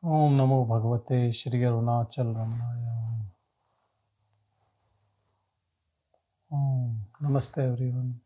Om Namo Bhagavate Shri Arunachal Ramaya. Om Namaste everyone.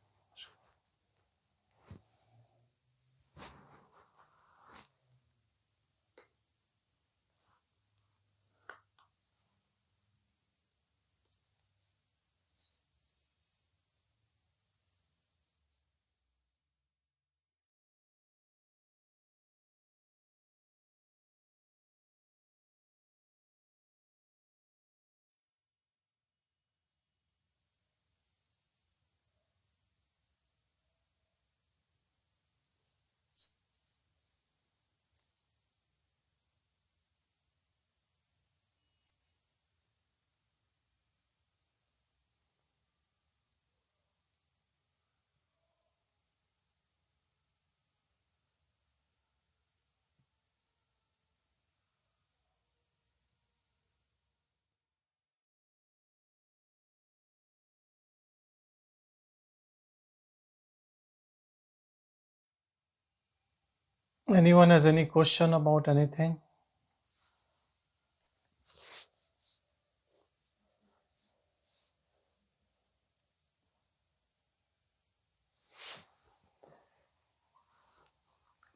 Anyone has any question about anything?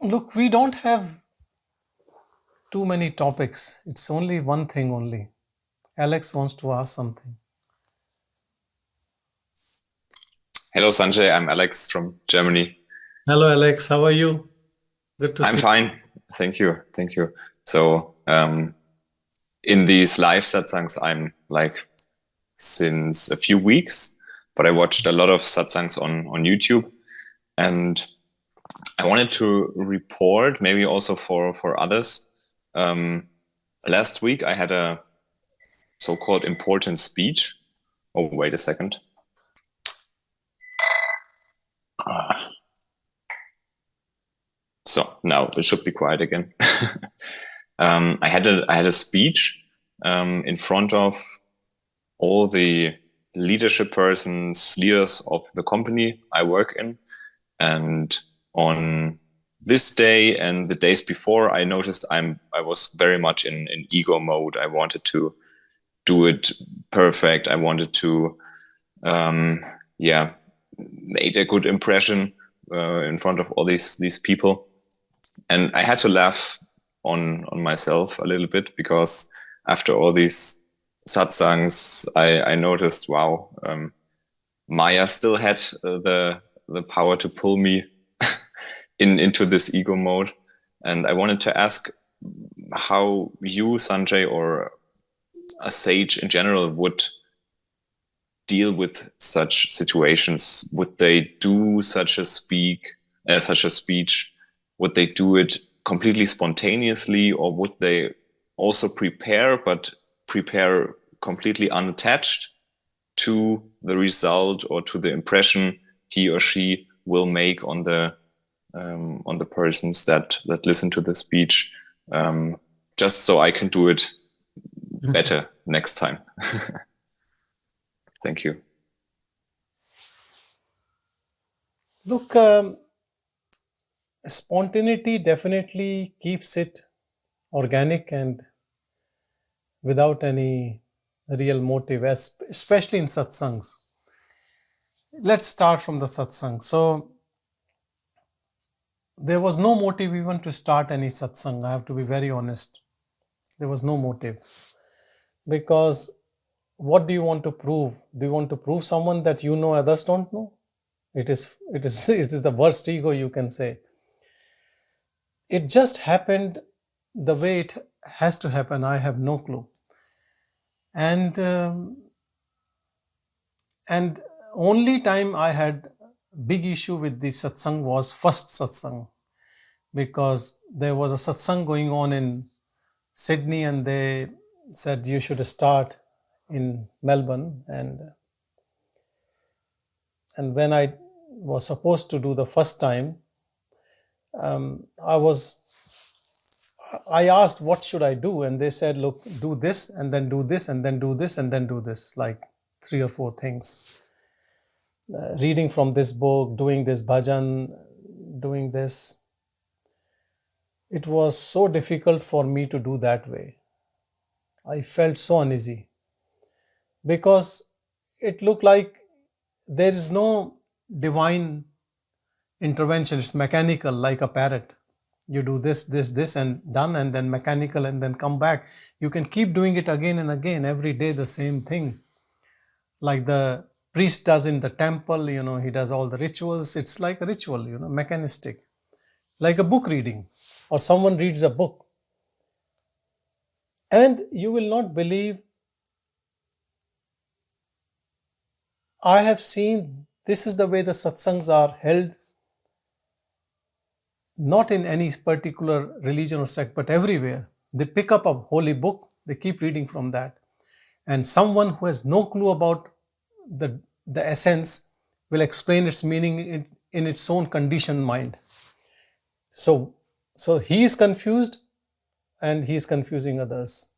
Look, we don't have too many topics. It's only one thing only. Alex wants to ask something. Hello, Sanjay. I'm Alex from Germany. Hello, Alex. How are you? Good to see I'm fine. Thank you. Thank you. So, in these live satsangs, I'm like since a few weeks, but I watched a lot of satsangs on YouTube, and I wanted to report, maybe also for others. Last week, I had a so-called important speech. Oh, wait a second. So now it should be quiet again. I had a speech in front of all the leadership persons, leaders of the company I work in, and on this day and the days before, I noticed I was very much in ego mode. I wanted to do it perfect. I wanted to, made a good impression in front of all these people. And I had to laugh on myself a little bit, because after all these satsangs, I noticed, wow, Maya still had the power to pull me into this ego mode. And I wanted to ask how you, Sanjay, or a sage in general would deal with such situations. Would they do such a speech? Would they do it completely spontaneously, or would they also prepare, but prepare completely unattached to the result or to the impression he or she will make on the persons that listen to the speech, just so I can do it better next time. Thank you. Look, spontaneity definitely keeps it organic and without any real motive, especially in satsangs. Let's start from the satsang. So, there was no motive even to start any satsang. I have to be very honest. There was no motive. Because what do you want to prove? Do you want to prove someone that you know others don't know? It is the worst ego you can say. It just happened the way it has to happen. I have no clue. And only time I had big issue with the satsang was first satsang, because there was a satsang going on in Sydney and they said you should start in Melbourne, and when I was supposed to do the first time, I asked what should I do, and they said, look, do this and then do this and then do this and then do this, like 3 or 4 things. Reading from this book, doing this bhajan, doing this. it was so difficult for me to do that way. I felt so uneasy because it looked like there is no divine intervention. It's mechanical, like a parrot. You do this, and done, and then mechanical, and then come back. You can keep doing it again and again, every day, the same thing. Like the priest does in the temple, he does all the rituals. It's like a ritual, mechanistic. Like a book reading, or someone reads a book. And you will not believe, I have seen this is the way the satsangs are held, not in any particular religion or sect, but everywhere. They pick up a holy book, they keep reading from that. And someone who has no clue about the essence will explain its meaning in its own conditioned mind. So he is confused and he is confusing others.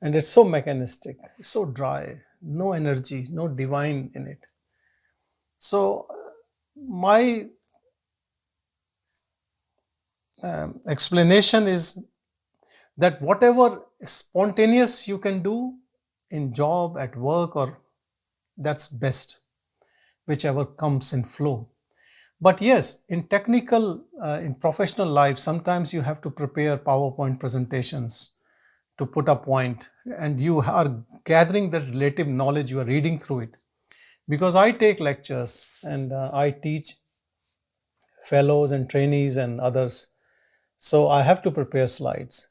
And it's so mechanistic, it's so dry, no energy, no divine in it. So my explanation is that whatever spontaneous you can do in job, at work, or that's best, whichever comes in flow. But yes, in technical, in professional life, sometimes you have to prepare PowerPoint presentations to put a point, and you are gathering the relative knowledge, you are reading through it. Because I take lectures and I teach fellows and trainees and others. So I have to prepare slides.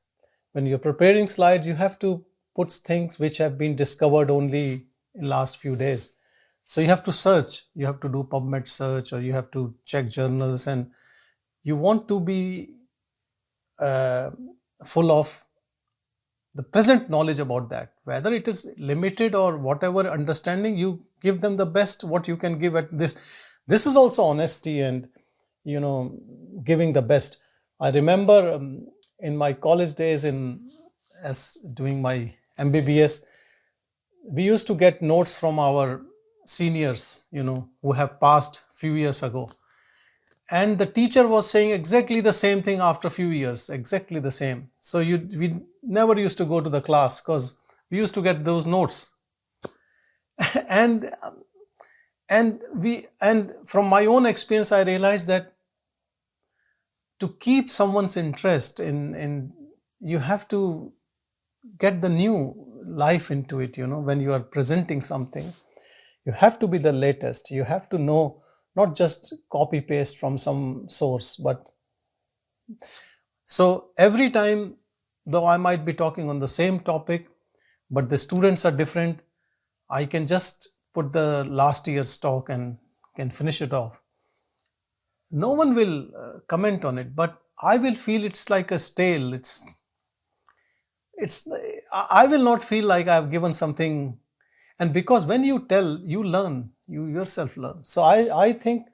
When you're preparing slides, you have to put things which have been discovered only in last few days. So you have to search, you have to do PubMed search, or you have to check journals, and you want to be full of the present knowledge about that. Whether it is limited or whatever understanding, you give them the best what you can give at this. This is also honesty and, giving the best. I remember in my college days, as doing my MBBS, we used to get notes from our seniors, who have passed few years ago. And the teacher was saying exactly the same thing after a few years, exactly the same. So we never used to go to the class because we used to get those notes. and from my own experience, I realized that to keep someone's interest in you have to get the new life into it. When you are presenting something, you have to be the latest. You have to know, not just copy paste from some source, but so every time, though I might be talking on the same topic, but the students are different, I can just put the last year's talk and can finish it off. No one will comment on it, but I will feel it's like a stale. I will not feel like I've given something. And because when you tell, you learn, you yourself learn. So I think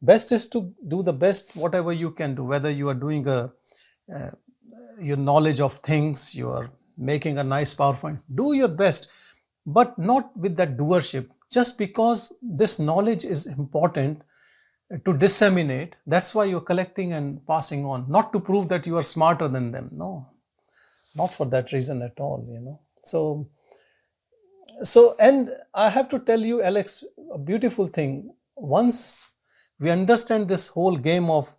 best is to do the best, whatever you can do, whether you are doing your knowledge of things, you are making a nice PowerPoint, do your best, but not with that doership. Just because this knowledge is important to disseminate, that's why you're collecting and passing on, not to prove that you are smarter than them. No, not for that reason at all, So, and I have to tell you, Alex, a beautiful thing. Once we understand this whole game of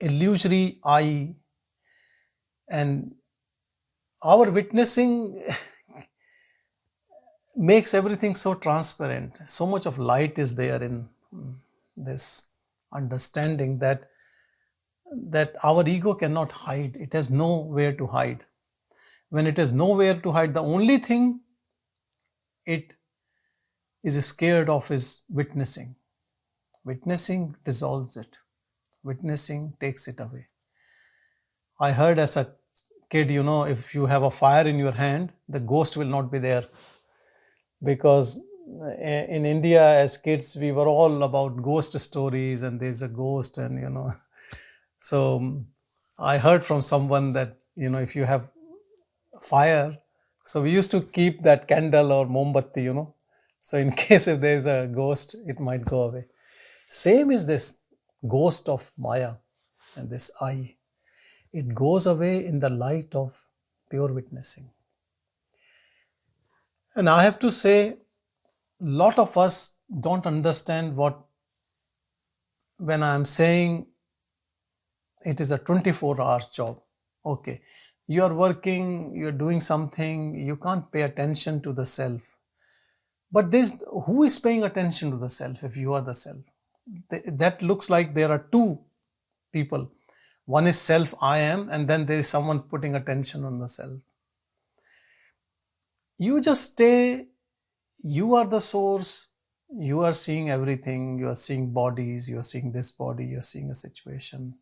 illusory I, and our witnessing makes everything so transparent. So much of light is there in this understanding that our ego cannot hide. It has nowhere to hide. When it has nowhere to hide, the only thing it is scared of is witnessing. Witnessing dissolves it. Witnessing takes it away. I heard as a kid, if you have a fire in your hand, the ghost will not be there. Because in India, as kids, we were all about ghost stories, and there's a ghost, and So I heard from someone that, if you have fire, so we used to keep that candle or mombatti, so in case if there's a ghost, it might go away. Same is this ghost of Maya and this I. It goes away in the light of pure witnessing. And I have to say, lot of us don't understand when I am saying it is a 24 hours job. Okay, you are working, you're doing something, you can't pay attention to the self. But who is paying attention to the self if you are the self? That looks like there are two people. One is self, I am, and then there is someone putting attention on the self. You just stay, you are the source, you are seeing everything, you are seeing bodies, you are seeing this body, you are seeing a situation.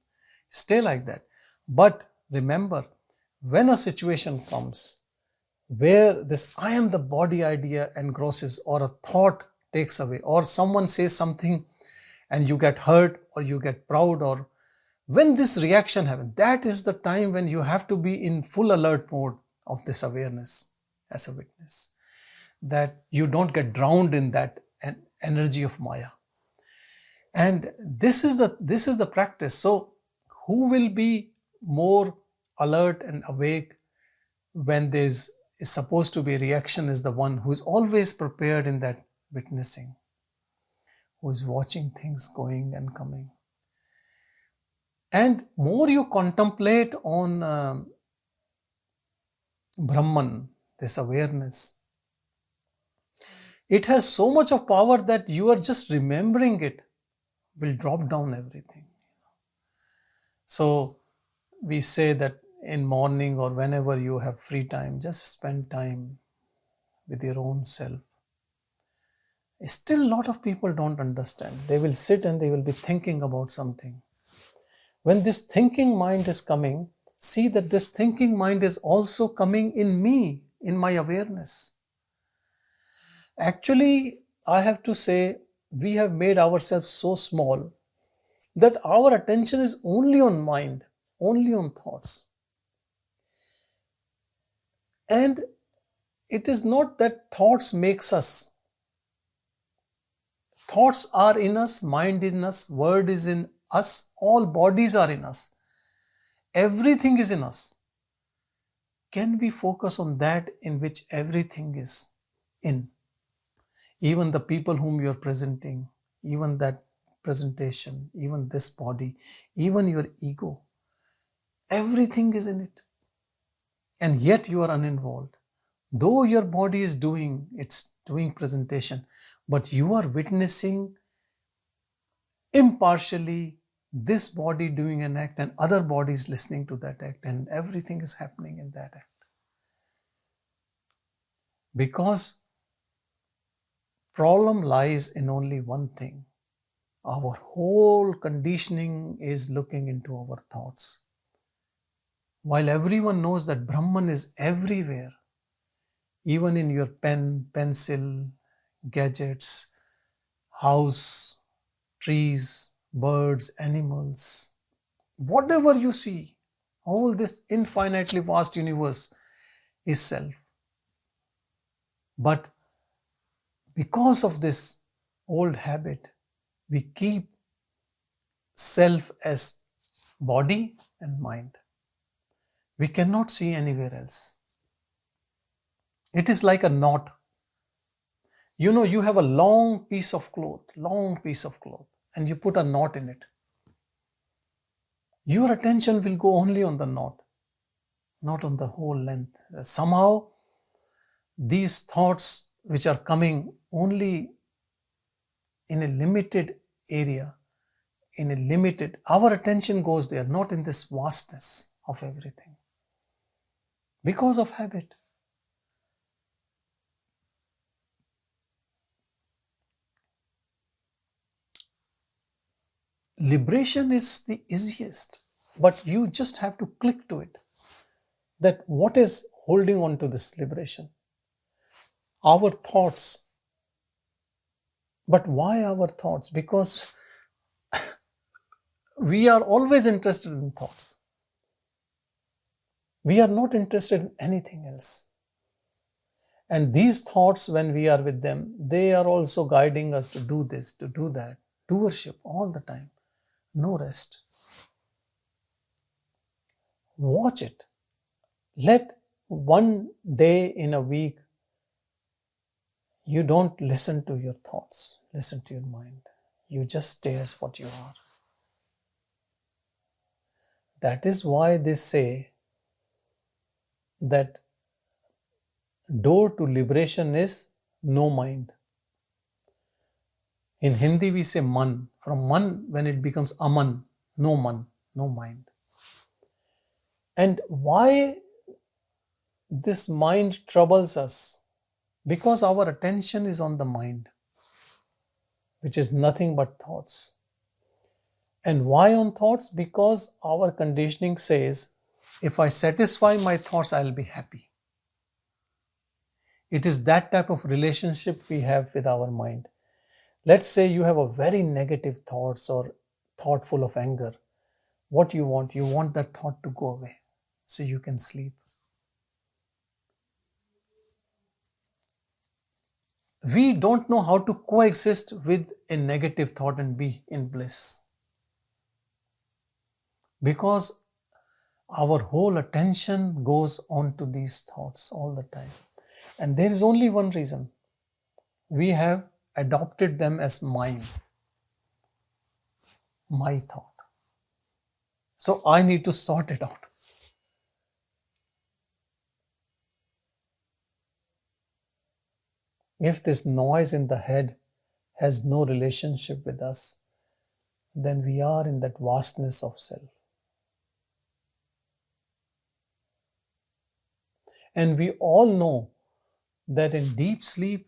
Stay like that. But remember, when a situation comes where this I am the body idea engrosses, or a thought takes away, or someone says something and you get hurt or you get proud, or when this reaction happens, that is the time when you have to be in full alert mode of this awareness as a witness, that you don't get drowned in that energy of Maya. And this is the practice. So who will be more alert and awake when is supposed to be a reaction is the one who is always prepared in that witnessing, who is watching things going and coming. And more you contemplate on Brahman, this awareness, it has so much of power that you are just remembering it will drop down everything. So we say that in morning or whenever you have free time, just spend time with your own self. Still, a lot of people don't understand. They will sit and they will be thinking about something. When this thinking mind is coming, see that this thinking mind is also coming in me, in my awareness. Actually, I have to say, we have made ourselves so small that our attention is only on mind, only on thoughts. And it is not that thoughts makes us. Thoughts are in us, mind is in us, word is in us, all bodies are in us. Everything is in us. Can we focus on that in which everything is in? Even the people whom you are presenting, even that presentation, even this body, even your ego, everything is in it. And yet you are uninvolved. Though your body is doing presentation, but you are witnessing impartially this body doing an act and other bodies listening to that act, and everything is happening in that act. Because problem lies in only one thing. Our whole conditioning is looking into our thoughts. While everyone knows that Brahman is everywhere, even in your pen, pencil, gadgets, house, trees, birds, animals, whatever you see, all this infinitely vast universe is self. But because of this old habit, we keep self as body and mind. We cannot see anywhere else. It is like a knot. You know, you have a long piece of cloth, and you put a knot in it. Your attention will go only on the knot, not on the whole length. Somehow, these thoughts which are coming only in a limited area, our attention goes there, not in this vastness of everything. Because of habit. Liberation is the easiest, but you just have to click to it. That what is holding on to this liberation? Our thoughts. But why our thoughts? Because we are always interested in thoughts. We are not interested in anything else. And these thoughts, when we are with them, they are also guiding us to do this, to do that. Doership all the time. No rest. Watch it. Let one day in a week, you don't listen to your thoughts, listen to your mind. You just stay as what you are. That is why they say that door to liberation is no mind. In Hindi we say man. From man, when it becomes aman, no man, no mind. And why this mind troubles us? Because our attention is on the mind, which is nothing but thoughts. And why on thoughts? Because our conditioning says, if I satisfy my thoughts, I'll be happy. It is that type of relationship we have with our mind. Let's say you have a very negative thoughts or thought full of anger. What you want? You want that thought to go away so you can sleep. We don't know how to coexist with a negative thought and be in bliss. Because our whole attention goes on to these thoughts all the time. And there is only one reason. We have adopted them as mine. My thought. So I need to sort it out. If this noise in the head has no relationship with us, then we are in that vastness of self. And we all know that in deep sleep,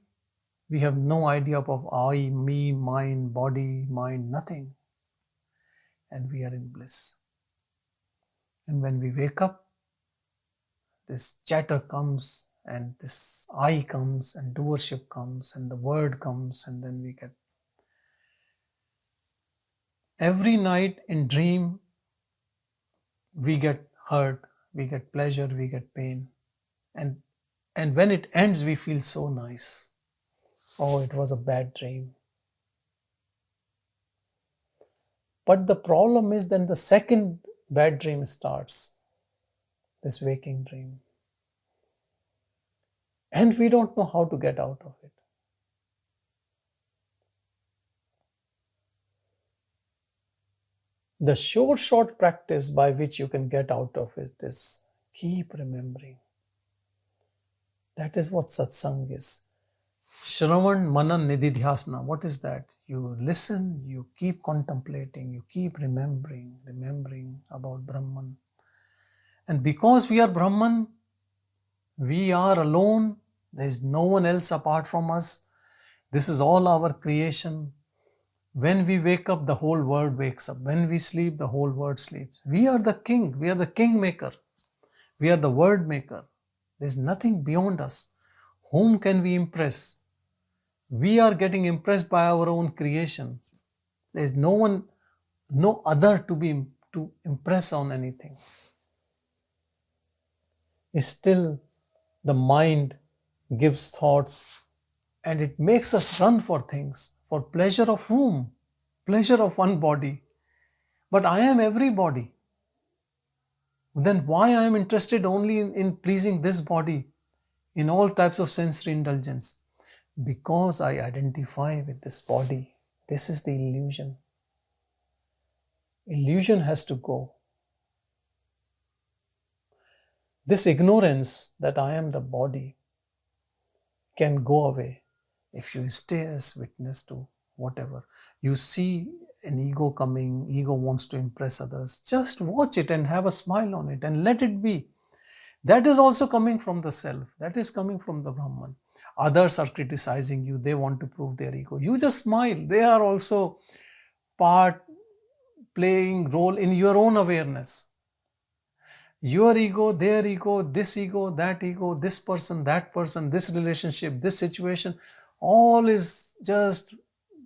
we have no idea of I, me, mine, body, mind, nothing. And we are in bliss. And when we wake up, this chatter comes and this I comes and doership comes and the word comes, and then we get... Every night in dream, we get hurt, we get pleasure, we get pain. And when it ends, we feel so nice. Oh, it was a bad dream. But the problem is then the second bad dream starts, this waking dream. And we don't know how to get out of it. The short practice by which you can get out of it is keep remembering. That is what satsang is. Shravan, Manan, Nididhyasana. What is that? You listen, you keep contemplating, you keep remembering about Brahman. And because we are Brahman, we are alone. There is no one else apart from us. This is all our creation. When we wake up, the whole world wakes up. When we sleep, the whole world sleeps. We are the king. We are the kingmaker. We are the word maker. There is nothing beyond us. Whom can we impress? We are getting impressed by our own creation. There is no one, no other to impress on anything. Still, the mind gives thoughts and it makes us run for things. For pleasure of whom? Pleasure of one body. But I am every body. Then why I am interested only in pleasing this body, in all types of sensory indulgence? Because I identify with this body. This is the illusion. Illusion has to go. This ignorance that I am the body can go away if you stay as witness to whatever. You see an ego coming, ego wants to impress others. Just watch it and have a smile on it and let it be. That is also coming from the self. That is coming from the Brahman. Others are criticizing you. They want to prove their ego. You just smile. They are also playing role in your own awareness. Your ego, their ego, this person, that person, this relationship, this situation, all is just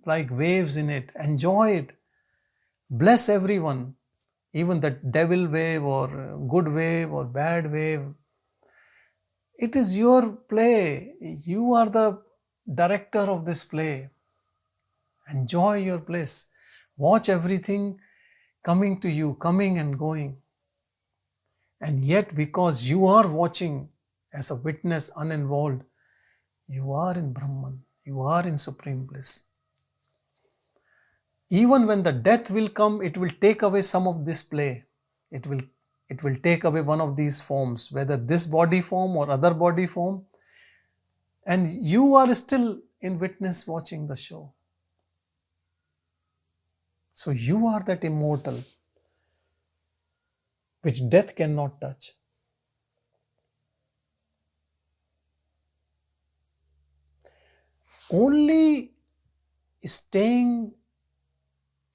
like waves in it. Enjoy it. Bless everyone. Even that devil wave or good wave or bad wave. It is your play. You are the director of this play. Enjoy your bliss. Watch everything coming to you, coming and going. And yet, because you are watching as a witness uninvolved, you are in Brahman, you are in supreme bliss. Even when the death will come, it will take away some of this play. It will take away one of these forms, whether this body form or other body form, and you are still in witness watching the show. So you are that immortal which death cannot touch. Only staying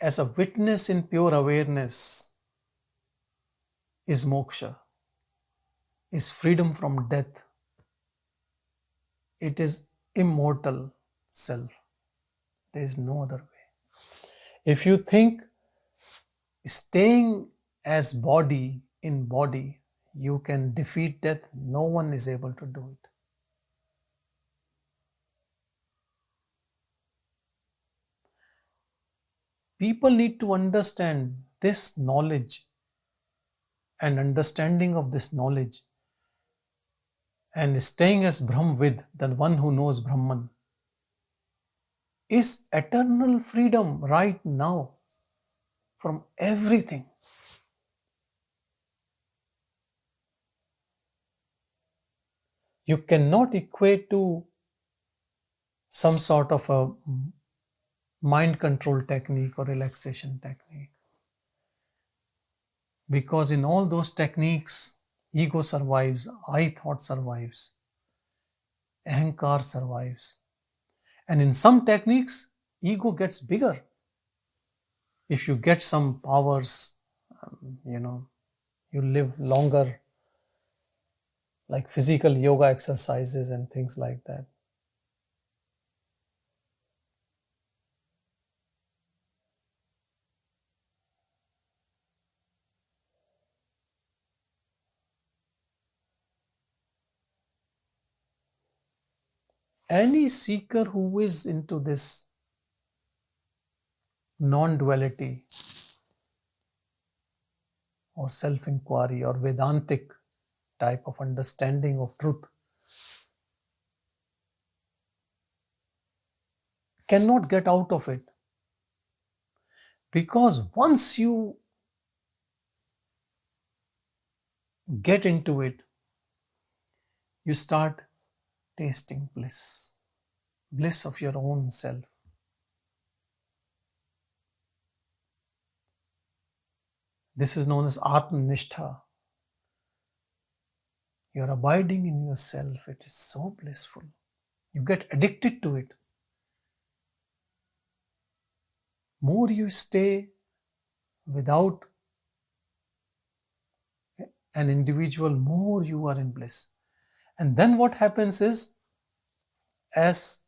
as a witness in pure awareness is moksha, is freedom from death. It is immortal self. There is no other way. If you think staying as body in body, you can defeat death, no one is able to do it. People need to understand this knowledge and understanding of this knowledge and staying as Brahmvid, the one who knows Brahman, is eternal freedom right now from everything. You cannot equate to some sort of a mind control technique or relaxation technique. Because in all those techniques, ego survives, I thought survives, ahankar survives. And in some techniques, ego gets bigger. If you get some powers, you live longer, like physical yoga exercises and things like that. Any seeker who is into this non-duality or self-inquiry or Vedantic type of understanding of truth cannot get out of it. Because once you get into it, you start tasting bliss, bliss of your own self. This is known as Atmanistha. You're abiding in yourself. It is so blissful. You get addicted to it. More you stay without an individual, more you are in bliss. And then what happens is, as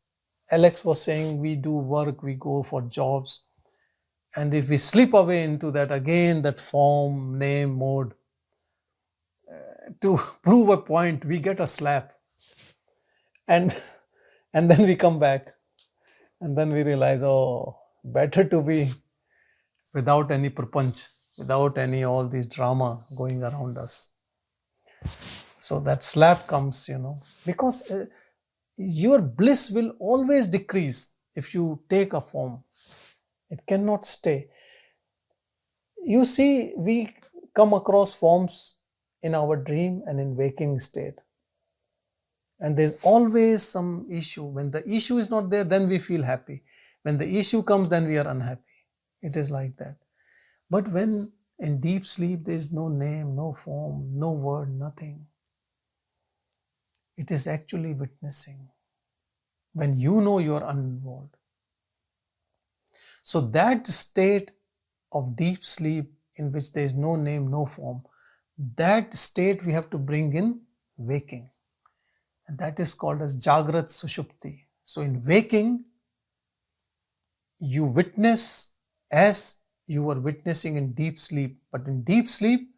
Alex was saying, we do work, we go for jobs, and if we slip away into that again, that form, name, mode, to prove a point, we get a slap. And then we come back. And then we realize, oh, better to be without any prapanch, without any all these drama going around us. So that slap comes, because your bliss will always decrease if you take a form. It cannot stay. You see, we come across forms in our dream and in waking state. And there's always some issue. When the issue is not there, then we feel happy. When the issue comes, then we are unhappy. It is like that. But when in deep sleep, there is no name, no form, no word, nothing. It is actually witnessing. When you know you are uninvolved. So that state of deep sleep in which there is no name, no form, that state we have to bring in waking. And that is called as Jagrat Sushupti. So in waking, you witness as you were witnessing in deep sleep. But in deep sleep,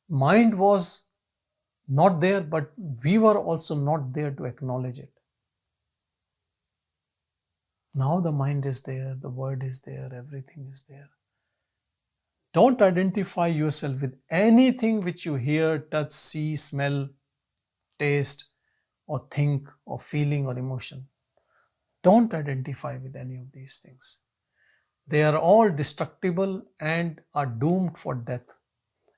mind was not there, but we were also not there to acknowledge it. Now the mind is there, the word is there, everything is there. Don't identify yourself with anything which you hear, touch, see, smell, taste, or think, or feeling, or emotion. Don't identify with any of these things. They are all destructible and are doomed for death.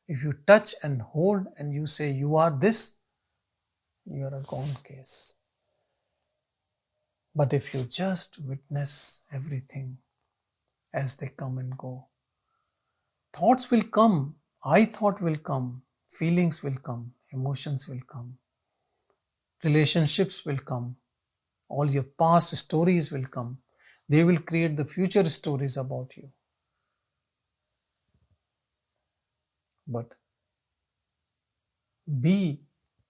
If you touch and hold and you say you are this, you are a gone case. But if you just witness everything as they come and go, thoughts will come, I thought will come, feelings will come, emotions will come, relationships will come, all your past stories will come. They will create the future stories about you. But be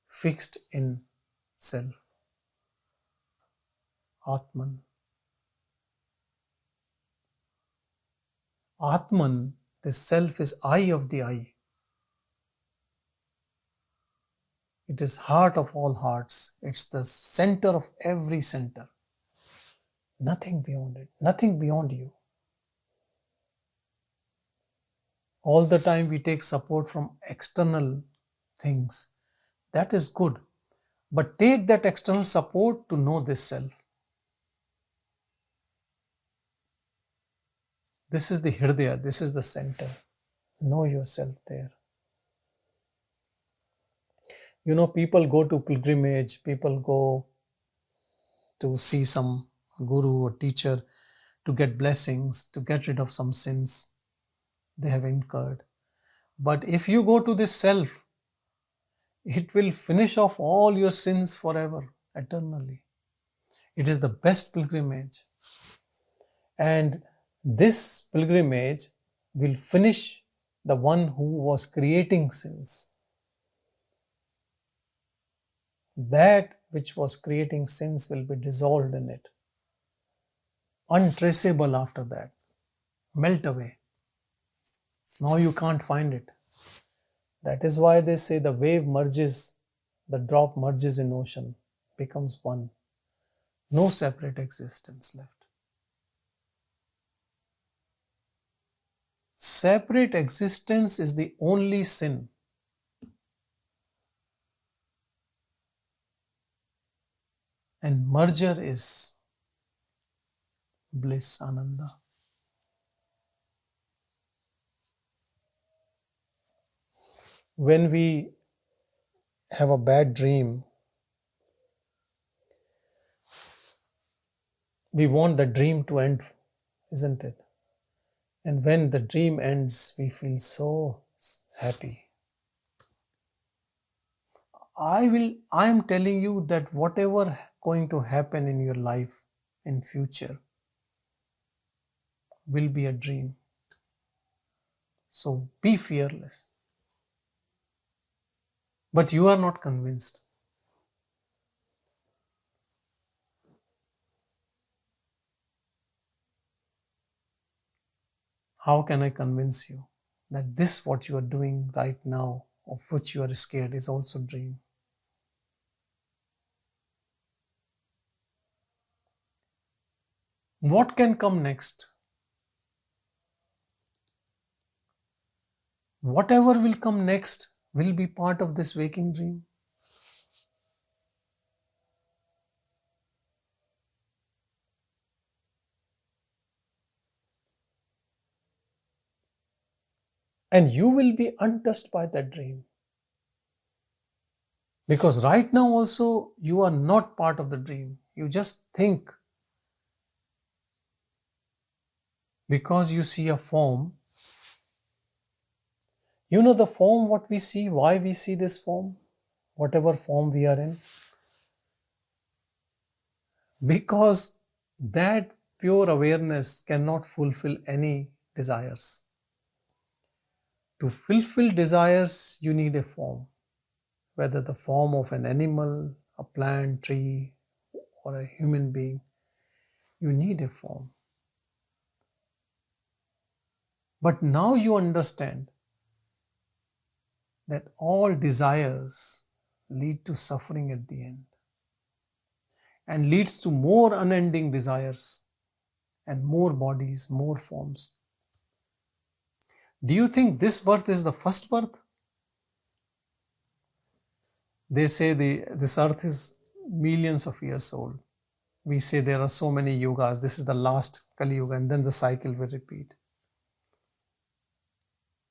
fixed in self, Atman. Atman, the self is eye of the eye. It is heart of all hearts. It's the center of every center. Nothing beyond it, nothing beyond you. All the time we take support from external things. That is good. But take that external support to know this self. This is the Hridaya, this is the center. Know yourself there. You know, people go to pilgrimage, people go to see some guru or teacher to get blessings, to get rid of some sins they have incurred. But if you go to this self, it will finish off all your sins forever, eternally. It is the best pilgrimage. And this pilgrimage will finish the one who was creating sins. That which was creating sins will be dissolved in it. Untraceable after that. Melt away. Now you can't find it. That is why they say the wave merges, the drop merges in ocean, becomes one. No separate existence left. Separate existence is the only sin. And merger is bliss, Ananda. When we have a bad dream, we want the dream to end, isn't it? And when the dream ends, we feel so happy. I am telling you that whatever going to happen in your life in future will be a dream. So be fearless. But you are not convinced. How can I convince you that this what you are doing right now, of which you are scared, is also dream? What can come next? Whatever will come next will be part of this waking dream. And you will be untouched by that dream. Because right now also you are not part of the dream. You just think. Because you see a form. You know the form what we see, why we see this form, whatever form we are in. Because that pure awareness cannot fulfill any desires. To fulfill desires, you need a form. Whether the form of an animal, a plant, tree, or a human being, you need a form. But now you understand that all desires lead to suffering at the end and leads to more unending desires and more bodies, more forms. Do you think this birth is the first birth? They say this earth is millions of years old. We say there are so many yugas. This is the last Kali Yuga, and then the cycle will repeat.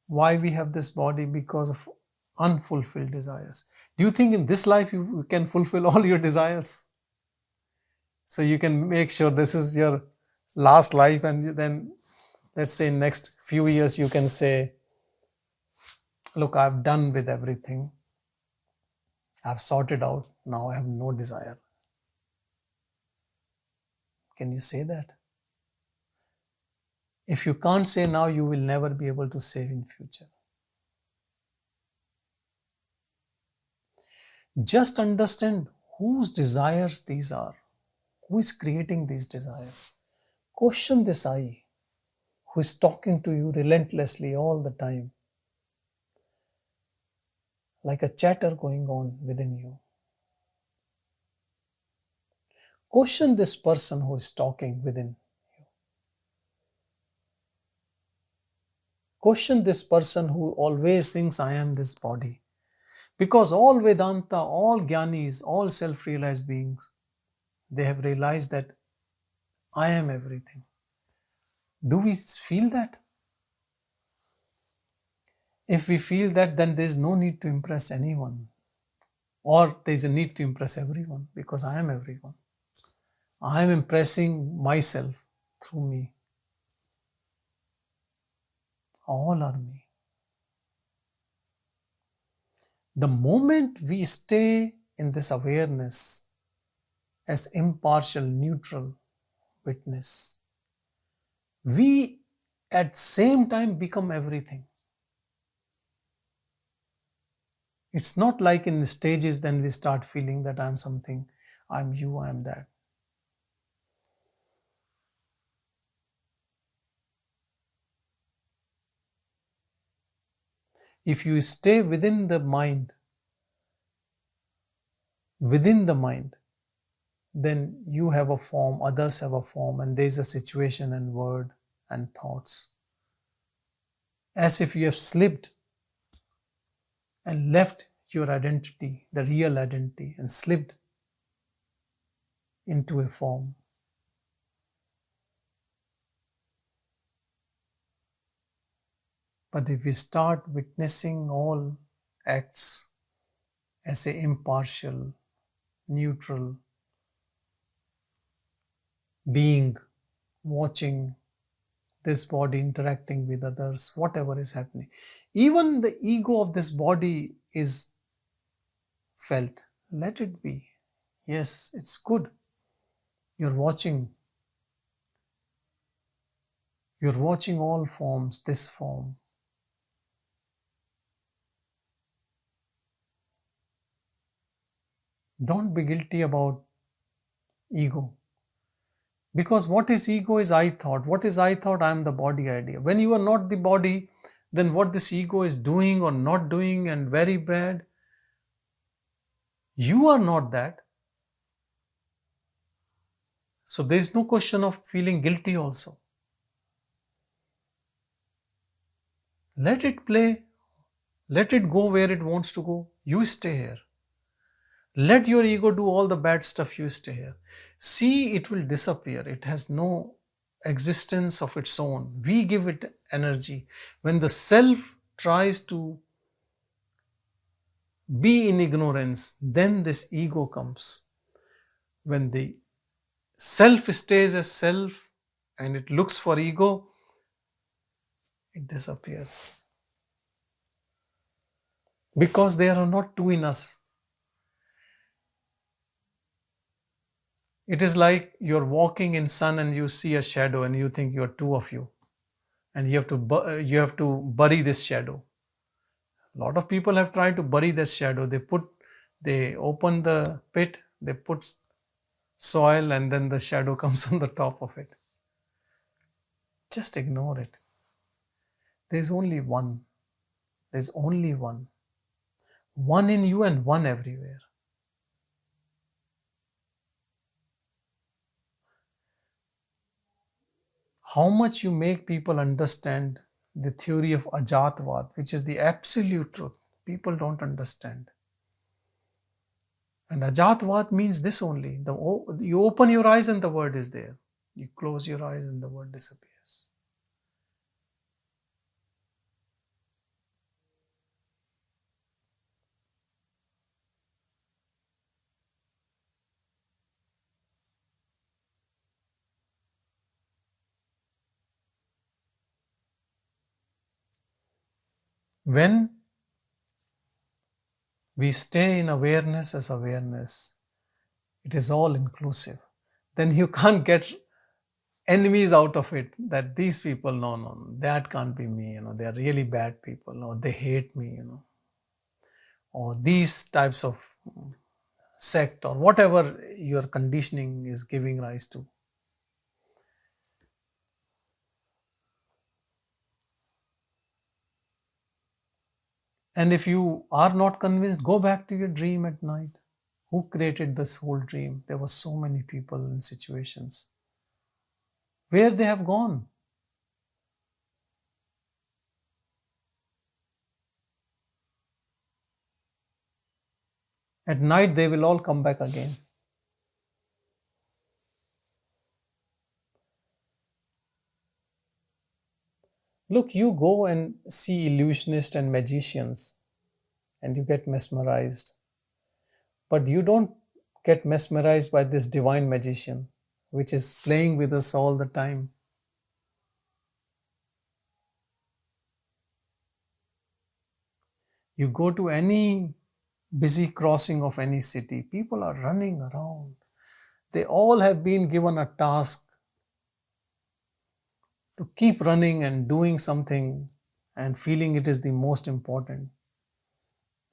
Why we have this body? Because of unfulfilled desires. Do you think in this life you can fulfill all your desires? So you can make sure this is your last life, and then let's say next few years you can say, look, I've done with everything. I've sorted out. Now I have no desire. Can you say that? If you can't say now, you will never be able to say in future. Just understand whose desires these are. Who is creating these desires? Question this I, who is talking to you relentlessly all the time, like a chatter going on within you. Question this person who is talking within you. Question this person who always thinks I am this body. Because all Vedanta, all Jnanis, all self-realized beings, they have realized that I am everything. Do we feel that? If we feel that, then there is no need to impress anyone. Or there is a need to impress everyone, because I am everyone. I am impressing myself through me. All are me. The moment we stay in this awareness as impartial, neutral witness, we at same time become everything. It's not like in stages then we start feeling that I'm something, I'm you, I'm that. If you stay within the mind, then you have a form, others have a form, and there is a situation and word and thoughts. As if you have slipped and left your identity, the real identity, and slipped into a form. But if we start witnessing all acts as a impartial, neutral being, watching this body interacting with others, whatever is happening. Even the ego of this body is felt. Let it be. Yes, it's good. You're watching all forms, this form. Don't be guilty about ego. Because what is ego is I thought. What is I thought? I am the body idea. When you are not the body, then what this ego is doing or not doing and very bad, you are not that. So there is no question of feeling guilty also. Let it play. Let it go where it wants to go. You stay here. Let your ego do all the bad stuff, you stay here. See, it will disappear. It has no existence of its own. We give it energy. When the self tries to be in ignorance, then this ego comes. When the self stays as self and it looks for ego, it disappears. Because there are not two in us. It is like you're walking in sun and you see a shadow and you think you're two of you, and you have to bury this shadow. A lot of people have tried to bury this shadow. They open the pit, they put soil, and then the shadow comes on the top of it. Just ignore it. There's only one. There's only one. One in you and one everywhere. How much you make people understand the theory of Ajatvad, which is the absolute truth. People don't understand. And Ajatvad means this only. You open your eyes and the word is there. You close your eyes and the word disappears. When we stay in awareness as awareness, it is all inclusive. Then you can't get enemies out of it, that these people, no, that can't be me, they are really bad people, or they hate me, or these types of sect, or whatever your conditioning is giving rise to. And if you are not convinced, go back to your dream at night. Who created this whole dream? There were so many people in situations. Where they have gone? At night, they will all come back again. Look, you go and see illusionists and magicians and you get mesmerized. But you don't get mesmerized by this divine magician, which is playing with us all the time. You go to any busy crossing of any city, people are running around. They all have been given a task to keep running and doing something and feeling it is the most important,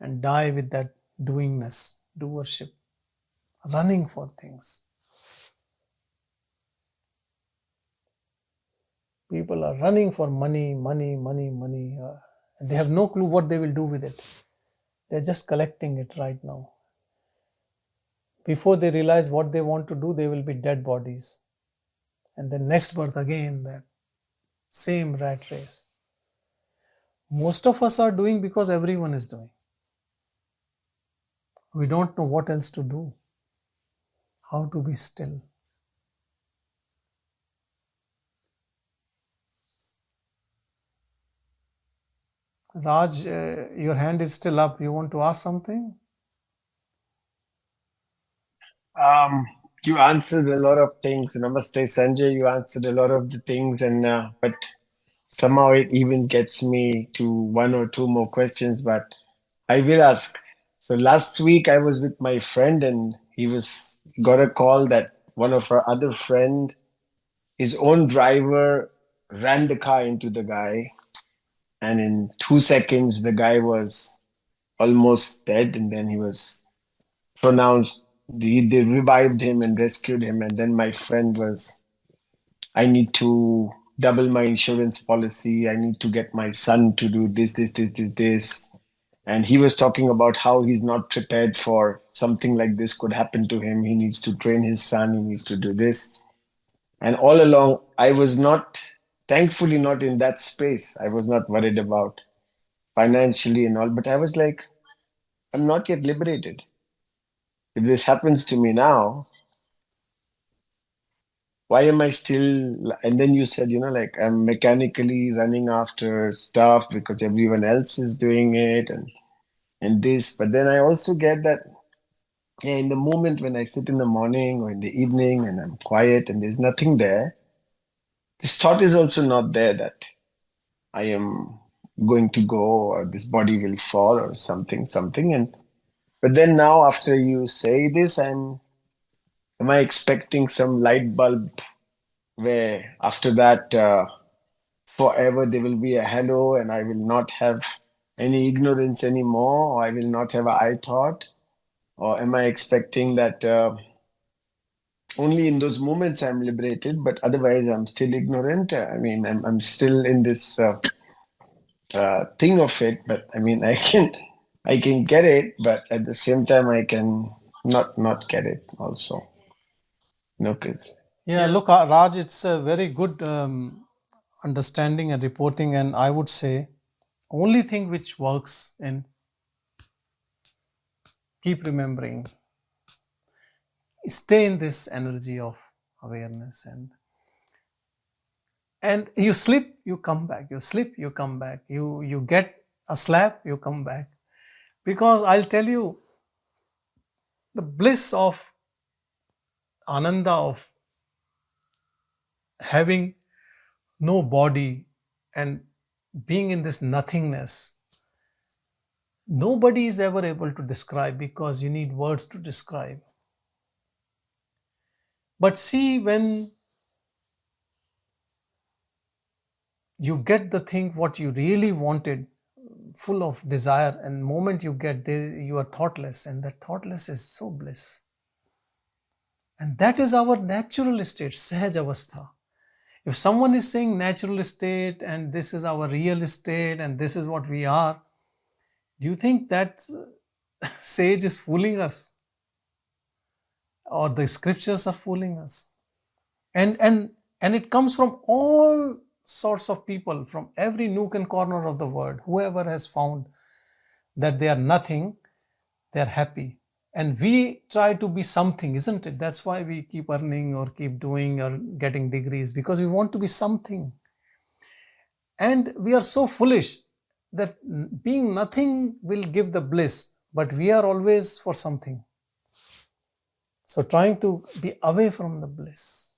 and die with that doingness, doership, running for things. People are running for money. And they have no clue what they will do with it. They're just collecting it right now. Before they realize what they want to do, they will be dead bodies. And then next birth again, that same rat race. Most of us are doing because everyone is doing. We don't know what else to do, how to be still. Raj, your hand is still up. You want to ask something? You answered a lot of things. Namaste, Sanjay. You answered a lot of the things, and but somehow it even gets me to one or two more questions. But I will ask. So last week I was with my friend, and he was got a call that one of our other friend, his own driver, ran the car into the guy, and in 2 seconds the guy was almost dead, and then he was pronounced. They revived him and rescued him, and then my friend was, I need to double my insurance policy. I need to get my son to do this. And he was talking about how he's not prepared for something like this could happen to him. He needs to train his son. He needs to do this. And all along, I was not, thankfully, not in that space. I was not worried about financially and all, but I was like, I'm not yet liberated. If this happens to me now, why am I still? And then you said, like I'm mechanically running after stuff because everyone else is doing it and this. But then I also get that, yeah, in the moment when I sit in the morning or in the evening and I'm quiet and there's nothing there, this thought is also not there that I am going to go or this body will fall or something. And but then now after you say this, am I expecting some light bulb where after that forever there will be a hello and I will not have any ignorance anymore, or I will not have a I thought? Or am I expecting that only in those moments I'm liberated, but otherwise I'm still ignorant? I mean, I'm still in this thing of it, but I mean, I can get it, but at the same time I can not get it also. No, 'cause- Yeah, look, Raj, it's a very good understanding and reporting, and I would say only thing which works in keep remembering, stay in this energy of awareness, and you slip, you come back, you slip, you come back, you get a slap, you come back. Because I'll tell you, the bliss of ananda of having no body and being in this nothingness, nobody is ever able to describe, because you need words to describe. But see, when you get the thing what you really wanted, full of desire, and moment you get there, you are thoughtless, and that thoughtless is so bliss. And that is our natural state, sahaj avastha. If someone is saying natural state and this is our real state and this is what we are, do you think that sage is fooling us, or the scriptures are fooling us? And it comes from all sorts of people, from every nook and corner of the world. Whoever has found that they are nothing, they are happy. And we try to be something, isn't it? That's why we keep earning or keep doing or getting degrees, because we want to be something. And we are so foolish that being nothing will give the bliss, but we are always for something. So trying to be away from the bliss.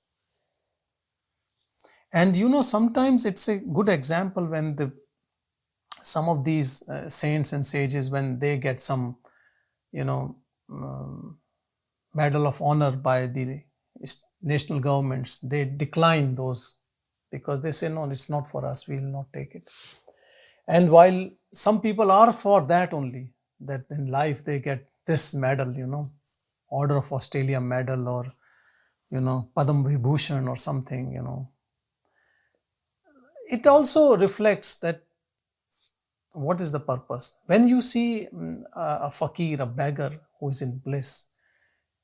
And sometimes it's a good example when some of these saints and sages, when they get some, medal of honor by the national governments, they decline those, because they say, no, it's not for us, we will not take it. And while some people are for that only, that in life they get this medal, Order of Australia medal, or, Padam Vibhushan or something, it also reflects that what is the purpose. When you see a fakir, a beggar who is in bliss,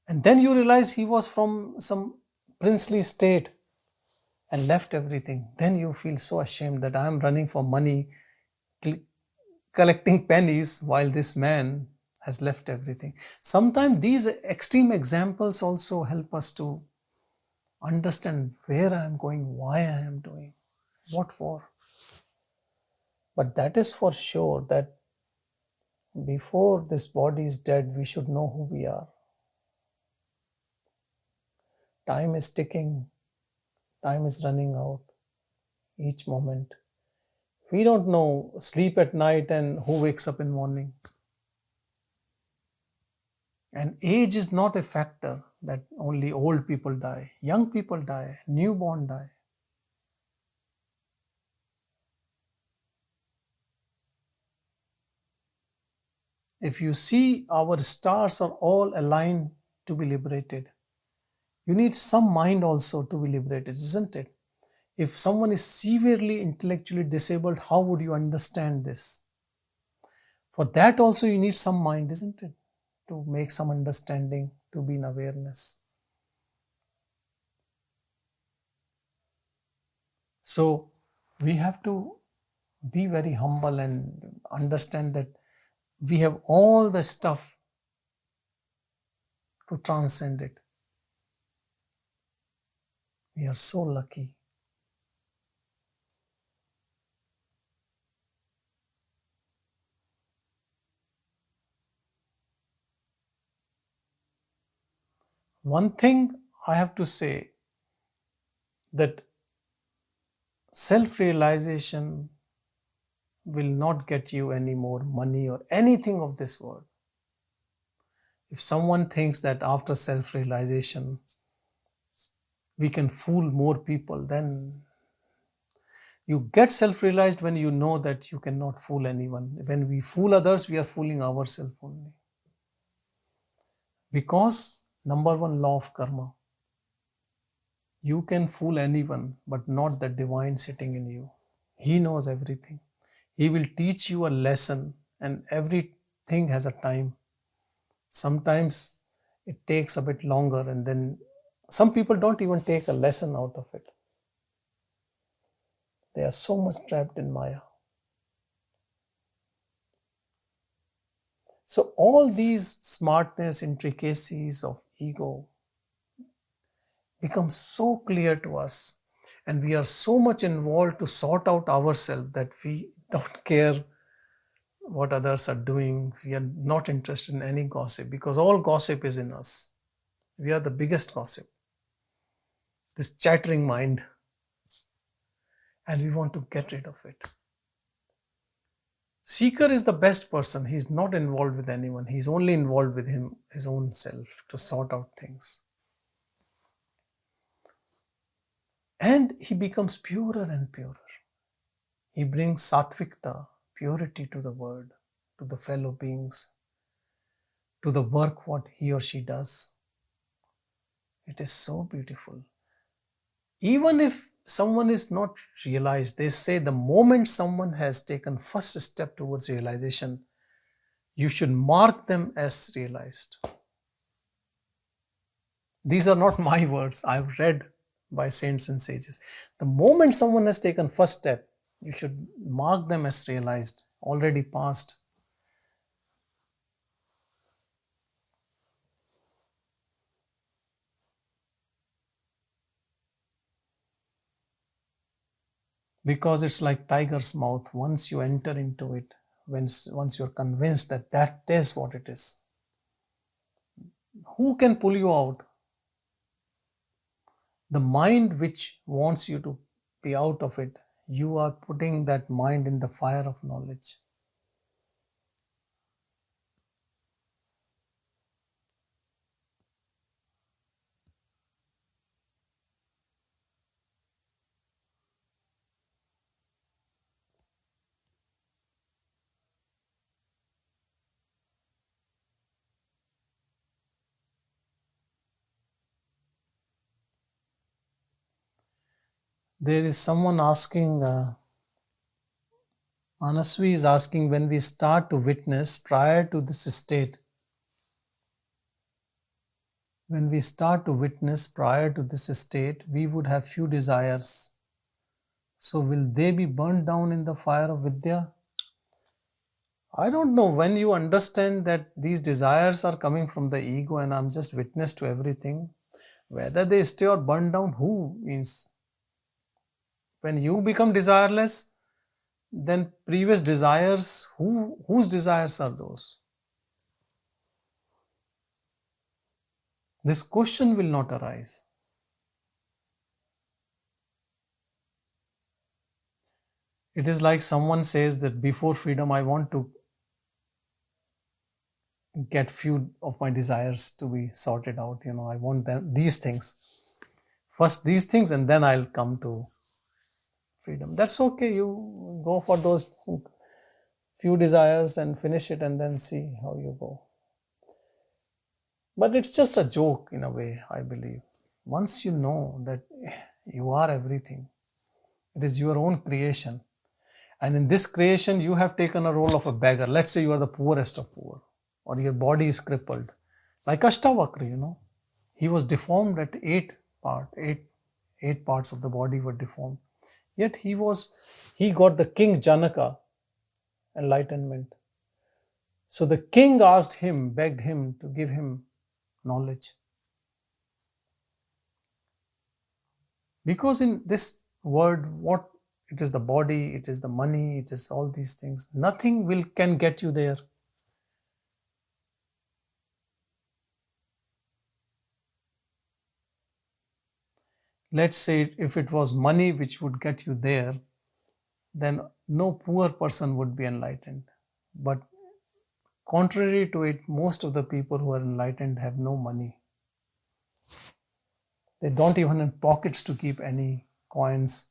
and then you realize he was from some princely state and left everything, then you feel so ashamed that I am running for money, collecting pennies, while this man has left everything. Sometimes these extreme examples also help us to understand where I am going, why I am doing, what for. But that is for sure, that before this body is dead, we should know who we are. Time is ticking, time is running out each moment. We don't know, sleep at night and who wakes up in morning. And age is not a factor, that only old people die. Young people die, newborn die. If you see, our stars are all aligned to be liberated. You need some mind also to be liberated, isn't it? If someone is severely intellectually disabled, how would you understand this? For that also you need some mind, isn't it? To make some understanding, to be in awareness. So we have to be very humble and understand that we have all the stuff to transcend it. We are so lucky. One thing I have to say, that self-realization will not get you any more money or anything of this world. If someone thinks that after self-realization we can fool more people, then you get self-realized when you know that you cannot fool anyone. When we fool others, we are fooling ourselves only. Because number one, law of karma. You can fool anyone, but not the divine sitting in you. He knows everything. He will teach you a lesson, and everything has a time. Sometimes it takes a bit longer, and then some people don't even take a lesson out of it. They are so much trapped in Maya. So all these smartness, intricacies of ego become so clear to us, and we are so much involved to sort out ourselves that we don't care what others are doing. We are not interested in any gossip because all gossip is in us. We are the biggest gossip, this chattering mind, and we want to get rid of it. Seeker is the best person. He's not involved with anyone. He's only involved with his own self to sort out things. And he becomes purer and purer. He brings sattvikta, purity to the world, to the fellow beings, to the work what he or she does. It is so beautiful. Even if someone is not realized, they say the moment someone has taken first step towards realization, you should mark them as realized. These are not my words. I've read by saints and sages. The moment someone has taken first step, you should mark them as realized, already passed. Because it's like tiger's mouth. Once you enter into it, once you're convinced that that is what it is, who can pull you out? The mind which wants you to be out of it, you are putting that mind in the fire of knowledge. There is someone asking, Manasvi is asking, when we start to witness prior to this state, when we start to witness prior to this state, we would have few desires. So will they be burned down in the fire of Vidya? I don't know. When you understand that these desires are coming from the ego and I'm just witness to everything, whether they stay or burn down, who means? When you become desireless, then previous desires, whose desires are those? This question will not arise. It is like someone says that before freedom, I want to get few of my desires to be sorted out. I want these things. First these things and then I'll come to freedom. That's okay. You go for those few desires and finish it and then see how you go. But it's just a joke in a way, I believe. Once you know that you are everything, it is your own creation. And in this creation, you have taken a role of a beggar. Let's say you are the poorest of poor, or your body is crippled. Like Ashtavakra, he was deformed at eight parts of the body were deformed. Yet he got the king Janaka enlightenment. So the king begged him to give him knowledge. Because in this world, what it is the body, it is the money, it is all these things. Nothing can get you there. Let's say if it was money which would get you there, then no poor person would be enlightened. But contrary to it, most of the people who are enlightened have no money. They don't even have pockets to keep any coins.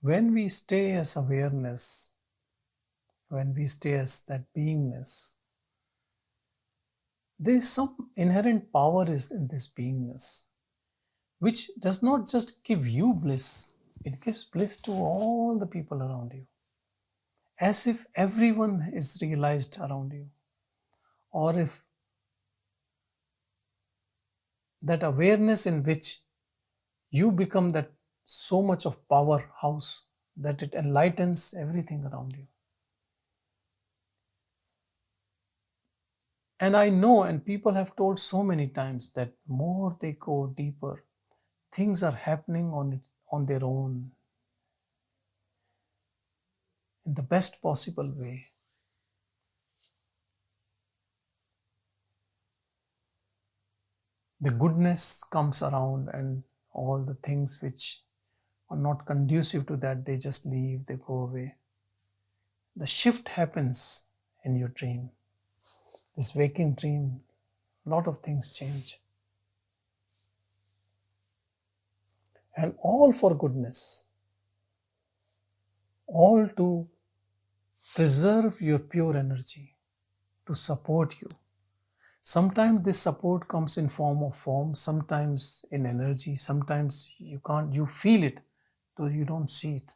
When we stay as awareness, when we stay as that beingness, there is some inherent power in this beingness, which does not just give you bliss, it gives bliss to all the people around you, as if everyone is realized around you, or if that awareness in which you become that so much of powerhouse that it enlightens everything around you. And I know, and people have told so many times, that more they go deeper, things are happening on their own in the best possible way. The goodness comes around, and all the things which are not conducive to that, they just leave, they go away. The shift happens in your dream. This waking dream, a lot of things change. And all for goodness, all to preserve your pure energy, to support you. Sometimes this support comes in form, sometimes in energy, sometimes you feel it, though you don't see it.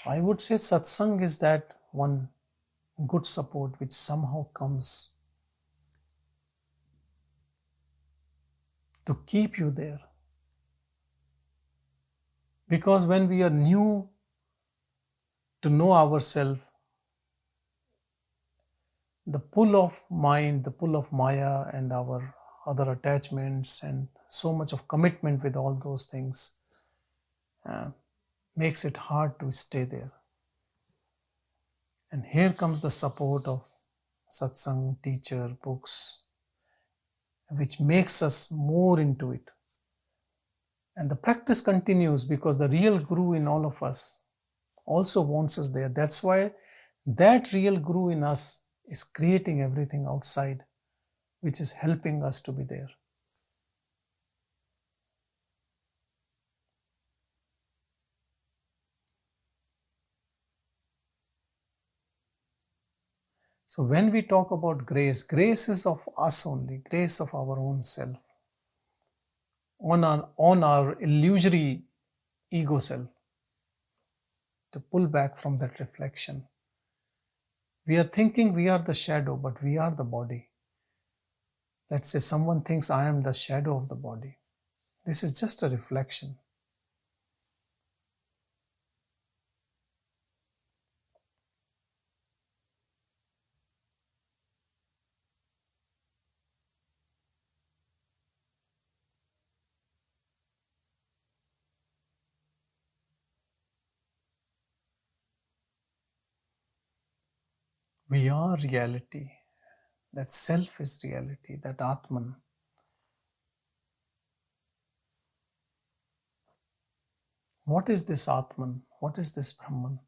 I would say satsang is that one good support which somehow comes to keep you there. Because when we are new to know ourselves, the pull of mind, the pull of Maya and our other attachments and so much of commitment with all those things makes it hard to stay there. And here comes the support of satsang, teacher, books, which makes us more into it. And the practice continues because the real guru in all of us also wants us there. That's why that real guru in us is creating everything outside, which is helping us to be there. So when we talk about grace, grace is of us only, grace of our own self, on our illusory ego self, to pull back from that reflection. We are thinking we are the shadow, but we are the body. Let's say someone thinks I am the shadow of the body. This is just a reflection. We are reality. That self is reality, that Atman. What is this Atman? What is this Brahman?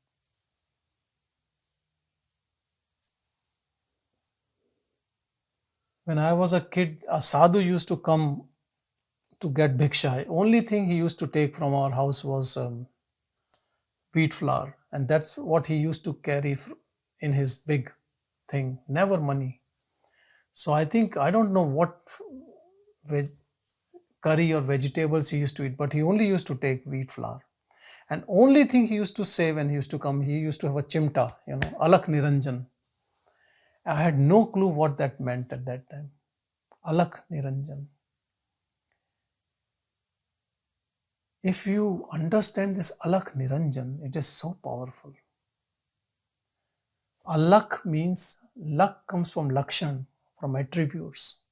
When I was a kid, a sadhu used to come to get bhiksha. Only thing he used to take from our house was wheat flour, and that's what he used to carry in his big thing, never money. So I don't know what curry or vegetables he used to eat, but he only used to take wheat flour. And only thing he used to say when he used to come, he used to have a chimta, Alakh Niranjan. I had no clue what that meant at that time. Alakh Niranjan. If you understand this Alakh Niranjan, it is so powerful. Alakh means, Lak comes from Lakshan, from attributes.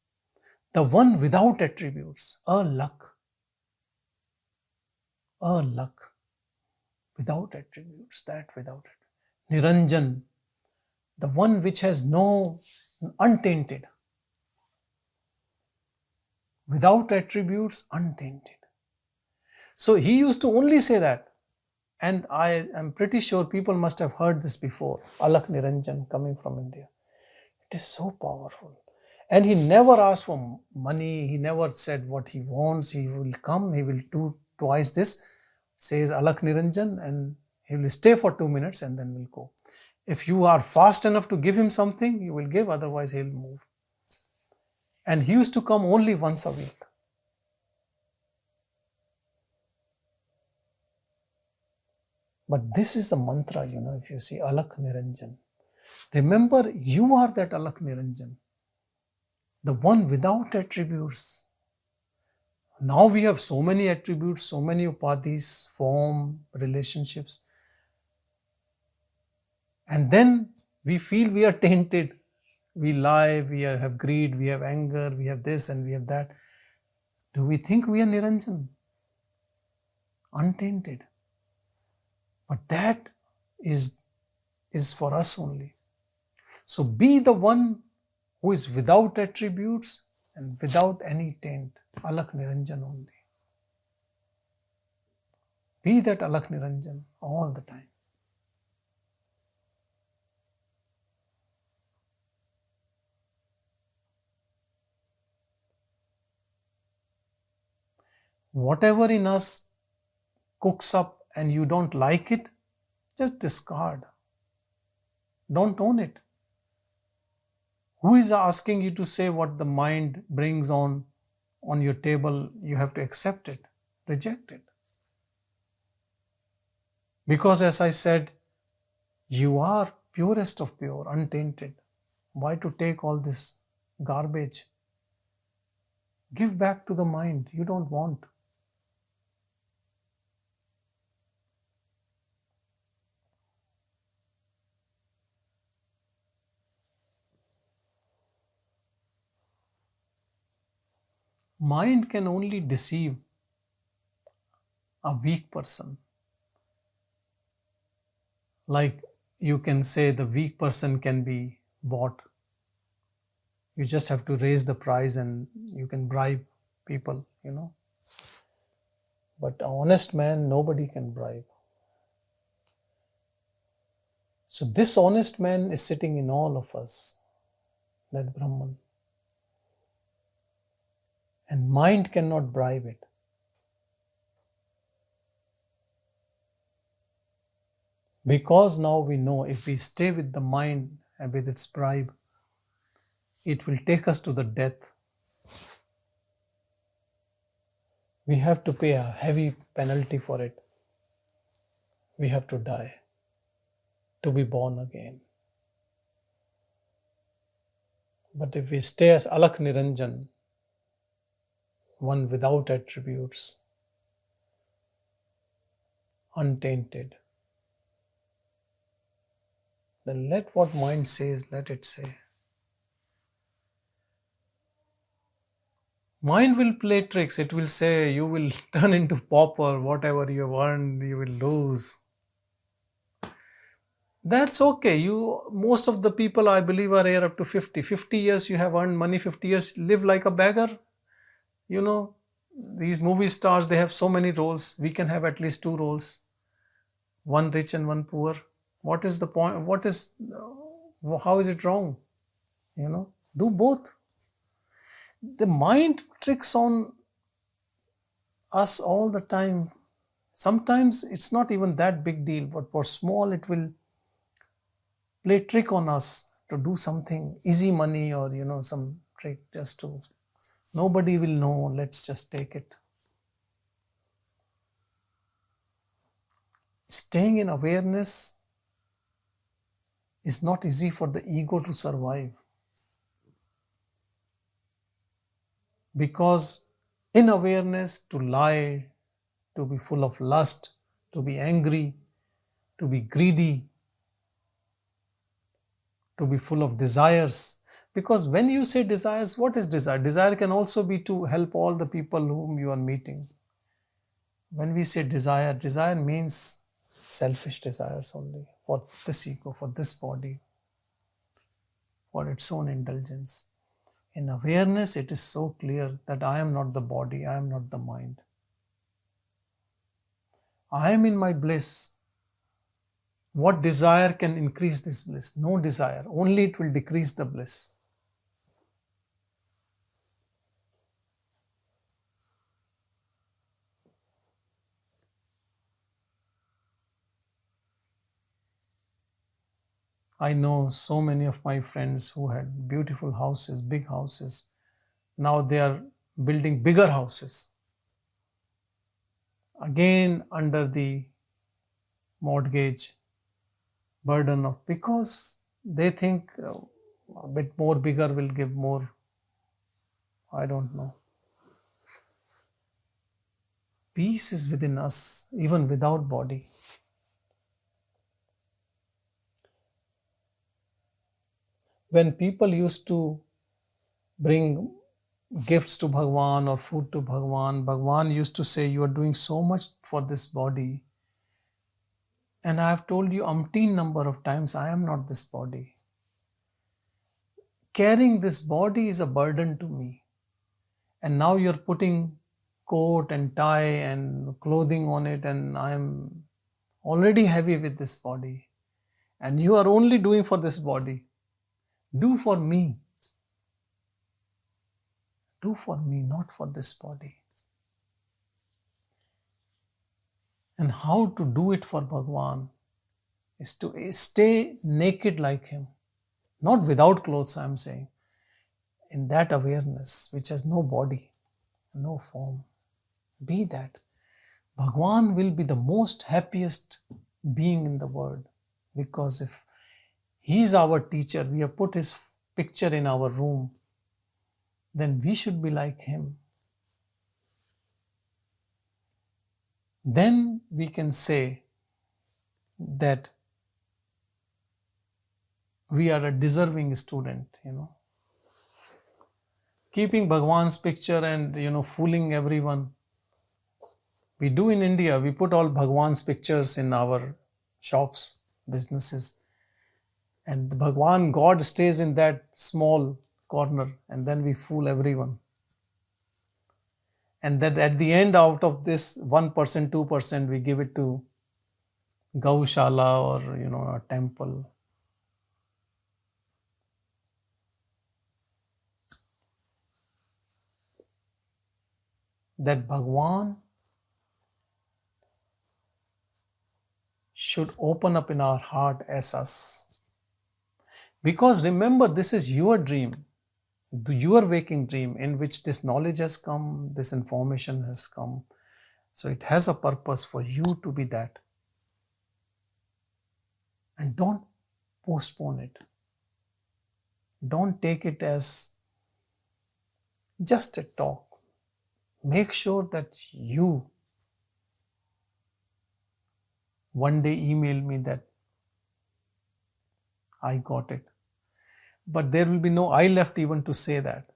The one without attributes, Alakh. Alakh. Without attributes, that without it. Niranjan, the one which has no, untainted. Without attributes, untainted. So he used to only say that. And I am pretty sure people must have heard this before. Alakh Niranjan coming from India. It is so powerful. And he never asked for money. He never said what he wants. He will come, he will do twice this, says Alakh Niranjan, and he will stay for 2 minutes and then will go. If you are fast enough to give him something, you will give, otherwise he'll move. And he used to come only once a week. But this is a mantra, if you see Alakh Niranjan. Remember, you are that Alakh Niranjan, the one without attributes. Now we have so many attributes, so many upadhis, form, relationships. And then we feel we are tainted. We lie, we have greed, we have anger, we have this and we have that. Do we think we are Niranjan? Untainted. But that is for us only. So be the one who is without attributes and without any taint. Alakh Niranjan only. Be that Alakh Niranjan all the time. Whatever in us cooks up and you don't like it, just discard. Don't own it. Who is asking you to say what the mind brings on your table? You have to accept it, reject it. Because as I said, you are purest of pure, untainted. Why to take all this garbage? Give back to the mind you don't want. Mind can only deceive a weak person. Like you can say the weak person can be bought. You just have to raise the price and you can bribe people, But an honest man, nobody can bribe. So this honest man is sitting in all of us, that Brahman. And mind cannot bribe it. Because now we know if we stay with the mind and with its bribe, it will take us to the death. We have to pay a heavy penalty for it. We have to die to be born again. But if we stay as Alakh Niranjan, one without attributes, untainted, then let what mind says, let it say. Mind will play tricks. It will say you will turn into pauper, whatever you have earned, you will lose. That's okay. Most of the people I believe are here up to 50. 50 years you have earned money, 50 years live like a beggar. These movie stars, they have so many roles. We can have at least 2 roles. One rich and one poor. What is the point? How is it wrong? Do both. The mind tricks on us all the time. Sometimes it's not even that big deal, but for small, it will play trick on us to do something, easy money or, some trick just to, nobody will know, let's just take it. Staying in awareness is not easy for the ego to survive. Because in awareness, to lie, to be full of lust, to be angry, to be greedy, to be full of desires. Because when you say desires, what is desire? Desire can also be to help all the people whom you are meeting. When we say desire, desire means selfish desires only, for this ego, for this body, for its own indulgence. In awareness, it is so clear that I am not the body, I am not the mind. I am in my bliss. What desire can increase this bliss? No desire. Only it will decrease the bliss. I know so many of my friends who had beautiful houses, big houses. Now they are building bigger houses. Again under the mortgage burden of, because they think a bit more bigger will give more. I don't know. Peace is within us, even without body. When people used to bring gifts to Bhagavan or food to Bhagavan, Bhagavan used to say, you are doing so much for this body. And I have told you umpteen number of times, I am not this body. Carrying this body is a burden to me. And now you're putting coat and tie and clothing on it, and I am already heavy with this body. And you are only doing for this body. Do for me. Do for me, not for this body. And how to do it for Bhagavan is to stay naked like him. Not without clothes, I am saying. In that awareness, which has no body, no form. Be that. Bhagavan will be the most happiest being in the world. Because if he is our teacher, we have put his picture in our room, then we should be like him. Then we can say that we are a deserving student, Keeping Bhagavan's picture and, fooling everyone. We do in India, we put all Bhagavan's pictures in our shops, businesses. And the Bhagavan, God stays in that small corner, and then we fool everyone. And that at the end, out of this 1%, 2%, we give it to Gaushala or, a temple. That Bhagavan should open up in our heart as us. Because remember, this is your dream, your waking dream in which this knowledge has come, this information has come. So it has a purpose for you to be that. And don't postpone it. Don't take it as just a talk. Make sure that you one day email me that I got it. But there will be no I left even to say that.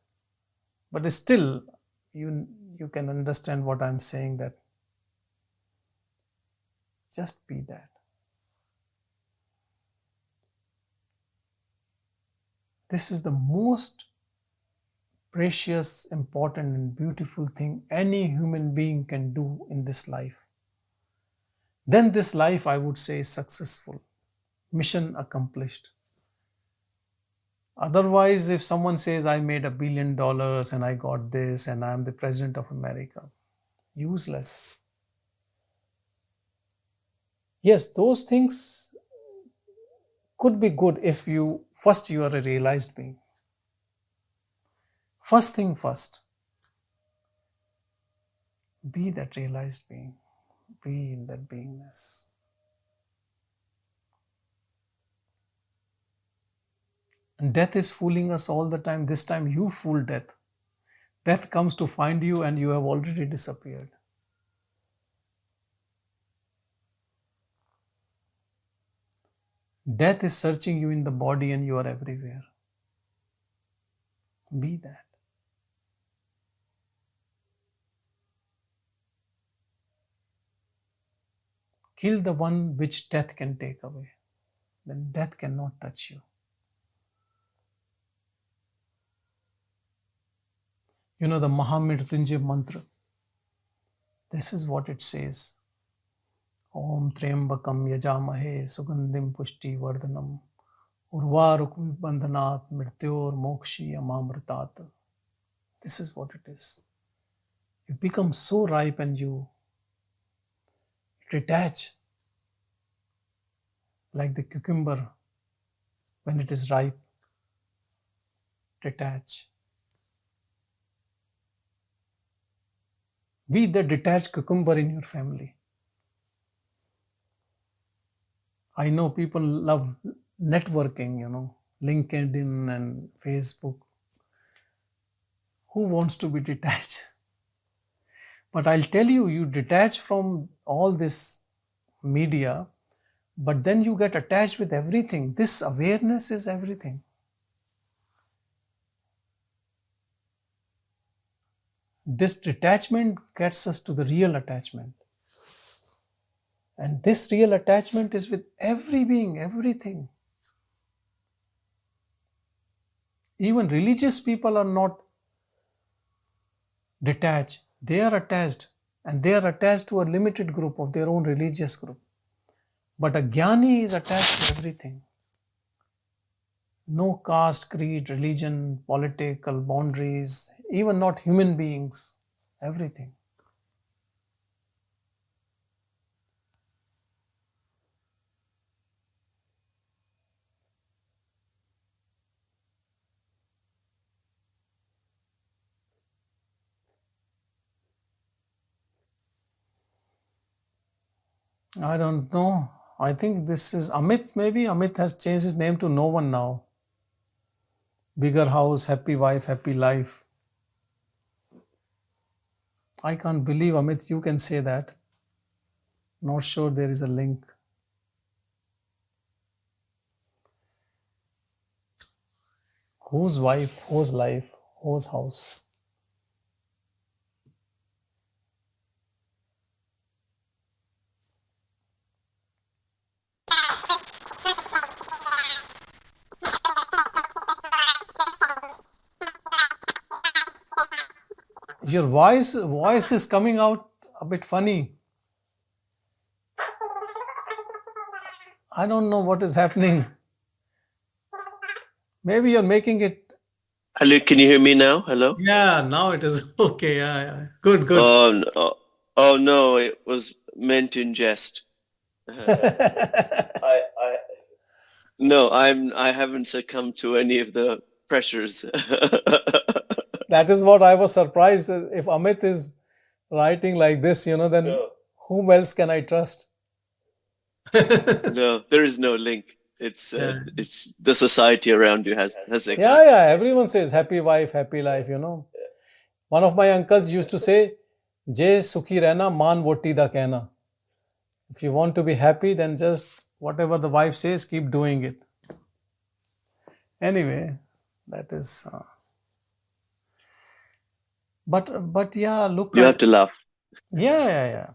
But still, you can understand what I'm saying, that just be that. This is the most precious, important and beautiful thing any human being can do in this life. Then this life, I would say, is successful. Mission accomplished. Otherwise, if someone says, I made $1 billion and I got this and I am the President of America, useless. Yes, those things could be good if you are a realized being. First thing first, be that realized being. Be in that beingness. And death is fooling us all the time. This time you fool death. Death comes to find you and you have already disappeared. Death is searching you in the body and you are everywhere. Be that. Kill the one which death can take away. Then death cannot touch you. The Mahamrityunjay mantra. This is what it says. Om Triambakam Yajamahe Sugandim Pushti Vardhanam Urvaruk Bandhanat Mrityor Mokshi Amamritat. This is what it is. You become so ripe and you detach like the cucumber when it is ripe. Detach. Be the detached cucumber in your family. I know people love networking, LinkedIn and Facebook. Who wants to be detached? But I'll tell you, you detach from all this media, but then you get attached with everything. This awareness is everything. This detachment gets us to the real attachment. And this real attachment is with every being, everything. Even religious people are not detached. They are attached. And they are attached to a limited group of their own religious group. But a jnani is attached to everything. No caste, creed, religion, political boundaries, even not human beings, everything. I don't know. I think this is Amit, maybe. Amit has changed his name to no one now. Bigger house, happy wife, happy life. I can't believe, Amit, you can say that. Not sure there is a link. Whose wife, whose life, whose house? Your voice is coming out a bit funny. I don't know what is happening. Maybe you're making it. Hello, can you hear me now? Hello? Yeah, now it is okay. Yeah. Good. Oh no, it was meant in jest. I haven't succumbed to any of the pressures. That is what I was surprised. If Amit is writing like this, then whom else can I trust? No, there is no link. It's the society around you has Yeah. Everyone says happy wife, happy life, One of my uncles used to say, "Jay sukhi rehna, maan voti da kehna." If you want to be happy, then just whatever the wife says, keep doing it. Anyway, that is. But yeah, look. You have to laugh. Yeah.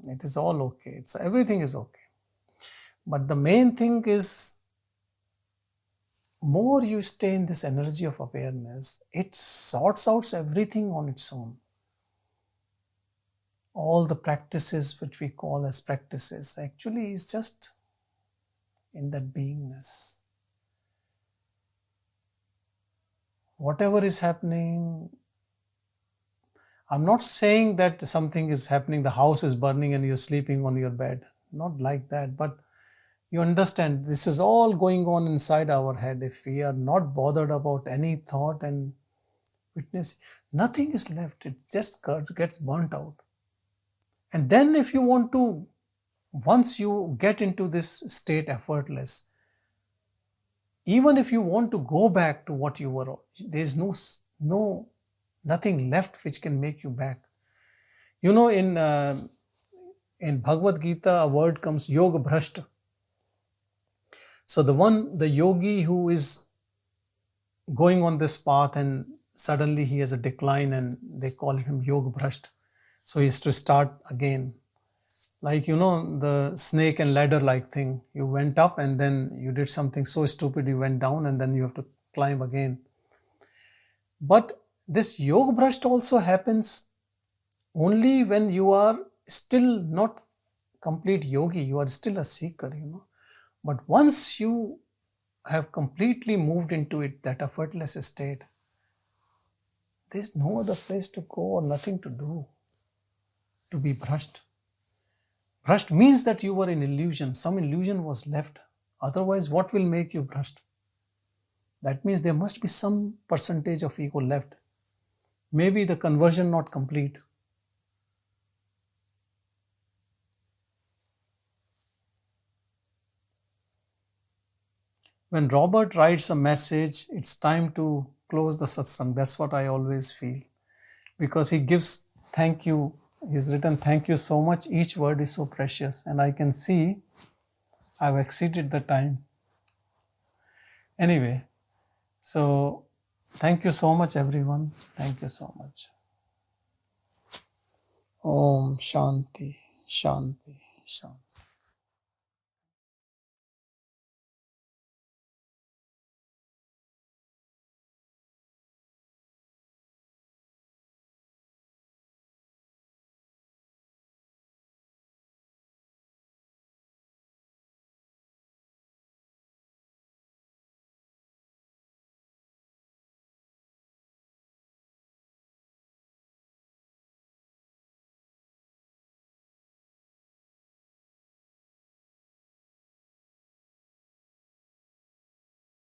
It is all okay. Everything is okay. But the main thing is, more you stay in this energy of awareness, it sorts out everything on its own. All the practices which we call as practices actually is just in that beingness. Whatever is happening, I'm not saying that something is happening, the house is burning and you're sleeping on your bed. Not like that, but you understand this is all going on inside our head. If we are not bothered about any thought and witness, nothing is left. It just gets burnt out. And then if you want to, once you get into this state effortless, even if you want to go back to what you were, there's nothing left which can make you back. In Bhagavad Gita, a word comes, yoga bhrashta. So the yogi who is going on this path and suddenly he has a decline and they call him yoga bhrashta. So he has to start again. Like, the snake and ladder like thing. You went up and then you did something so stupid, you went down and then you have to climb again. But this yoga bhrashta also happens only when you are still not complete yogi, you are still a seeker, But once you have completely moved into it, that effortless state, there's no other place to go or nothing to do, to be brushed. Brushed means that you were in illusion. Some illusion was left. Otherwise, what will make you brushed? That means there must be some percentage of ego left. Maybe the conversion not complete. When Robert writes a message, it's time to close the satsang. That's what I always feel. Because he gives thank you. He's written thank you so much. Each word is so precious. And I can see I've exceeded the time. Anyway, so thank you so much, everyone. Thank you so much. Om Shanti, Shanti, Shanti.